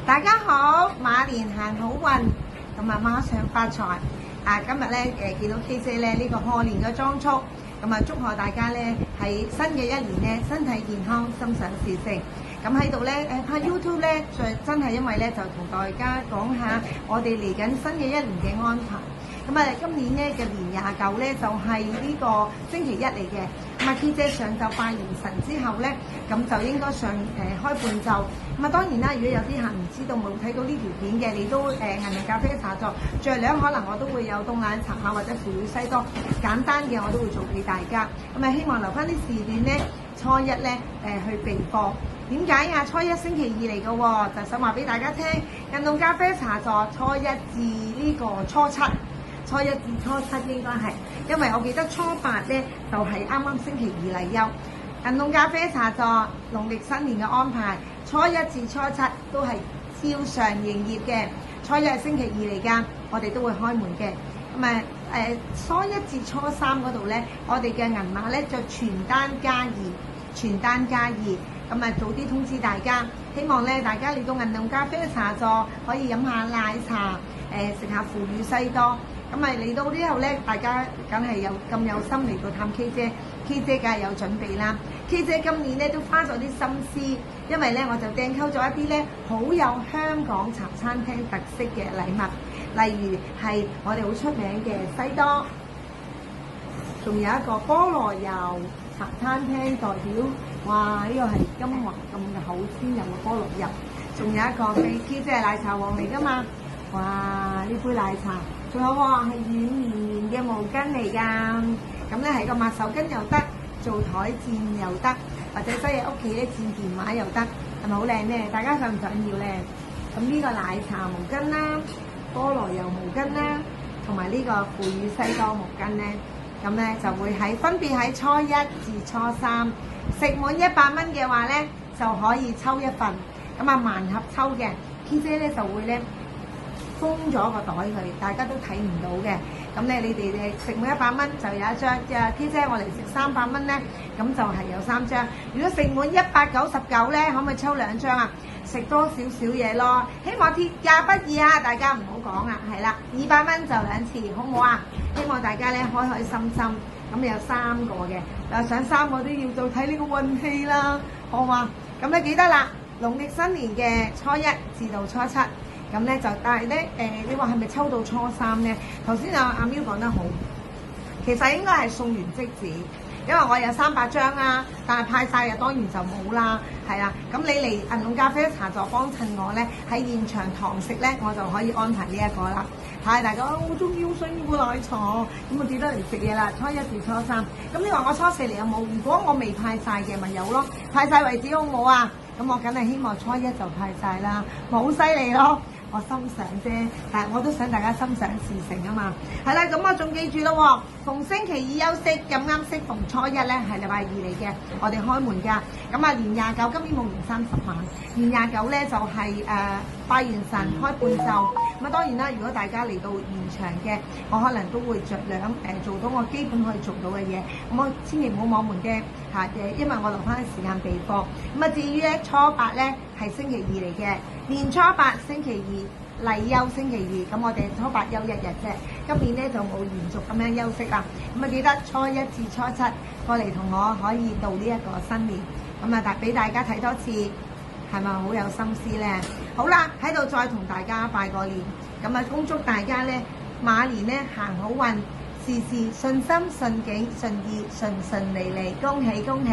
大家好，馬年行好運，咁啊馬上發財。今日咧見到 K 姐咧呢個賀年嘅裝束，咁啊祝賀大家咧喺新嘅一年咧身體健康，心想事成。咁喺度咧拍 YouTube 咧，真係因為咧就同大家講下我哋嚟緊新嘅一年嘅安排。咁啊，今年咧嘅年29咧就係呢個星期一嚟嘅。咁啊 K 姐上晝拜完神之後咧，咁就應該上開半晝。咁啊當然啦，如果有啲客唔知道冇睇到呢條片嘅，你都銀齡咖啡茶座酌量可能我都會有凍奶茶啊或者腐乳西多簡單嘅我都會做俾大家。咁啊希望留翻啲時段咧，初一咧去備貨。點解啊？初一星期二嚟嘅喎，就想話俾大家聽，銀齡咖啡茶座初一至呢個初七。初一至初七應該係，因為我記得初八咧就係啱啱星期二嚟休。銀齡咖啡茶座農曆新年嘅安排，初一至初七都係照常營業嘅。初一係星期二嚟㗎，我哋都會開門嘅。咁啊初一至初三嗰度咧，我哋嘅銀碼咧就全單加2，全單加2。咁啊早啲通知大家，希望咧大家嚟到銀齡咖啡茶座可以飲下奶茶，食下腐乳西多。咁啊嚟到之後咧，大家梗係有咁有心嚟到探 K 姐，K 姐梗係有準備啦。K 姐今年咧都花咗啲心思，因為咧我就訂購咗一啲咧好有香港茶餐廳特色嘅禮物，例如係我哋好出名嘅西多，仲有一個菠蘿油茶餐廳代表，哇！呢個係金華咁嘅厚鮮油嘅菠蘿油，仲有一個係 K 姐係奶茶王嚟㗎嘛，哇！呢杯奶茶。仲有喎，係軟綿綿嘅毛巾嚟㗎，咁咧係個抹手巾又得，做台墊又得，或者擠喺屋企咧墊電話又得，係咪好靚咧？大家想唔想要咧？咁呢個奶茶毛巾啦、菠蘿油毛巾啦，同埋呢個腐乳西多毛巾咧，咁咧就會分別喺初一至初三食滿100蚊嘅話咧，就可以抽一份，咁啊盲盒抽嘅 K 姐咧就會咧。封咗個袋佢，大家都睇唔到嘅。咁咧，你哋食滿100蚊就有一張。K 姐我嚟食300蚊咧，咁就係有3張。如果食滿199咧，可唔可以抽2張啊？食多少少嘢咯。希望鐵價不易啊！大家唔好講啊。係啦，200蚊就2次，好唔好啊？希望大家咧開開心心。咁有3個嘅，嗱上3個都要做睇呢個運氣啦，好嘛？咁你記得啦，農曆新年嘅初一至到初七。咁咧就，但係咧你話係咪抽到初三咧？頭先阿喵講得好，其實應該係送完即止，因為我有300張啊，但係派晒嘅當然就冇啦，係啦。咁你嚟銀齡咖啡茶座幫襯我咧，喺現場堂食咧，我就可以安排呢一個啦。係大家好中意好想要個奶茶，咁我記得嚟食嘢啦。初一至初三，咁你話我初4嚟有冇？如果我未派晒嘅，咪有咯，派晒為止好唔好啊？咁我梗係希望初一就派晒啦，好犀利咯！我心想啫，但係我都想大家心想事成啊嘛。係啦，咁我仲記住咯，逢星期二休息，咁啱適逢初一咧係禮拜2嚟嘅，我哋開門㗎。咁啊年29今年冇年30晚，年29咧就係拜完神開半晝。咁啊當然啦，如果大家嚟到現場嘅，我可能都會酌量做到我基本可以做到嘅嘢。咁我千祈唔好網門嘅因為我留翻時間備貨。咁啊至於咧初8咧係星期2嚟嘅，年初8星期2例休星期2，咁我哋初8休1日啫。今年咧就冇延續咁樣休息啦。咁啊記得初一至初七過嚟同我可以度呢一個新年。咁啊俾大家睇多次，係咪好有心思咧？好啦，喺度再同大家拜個年。咁啊恭祝大家咧馬年咧行好運，事事順心順境順意順順利利，恭喜恭喜！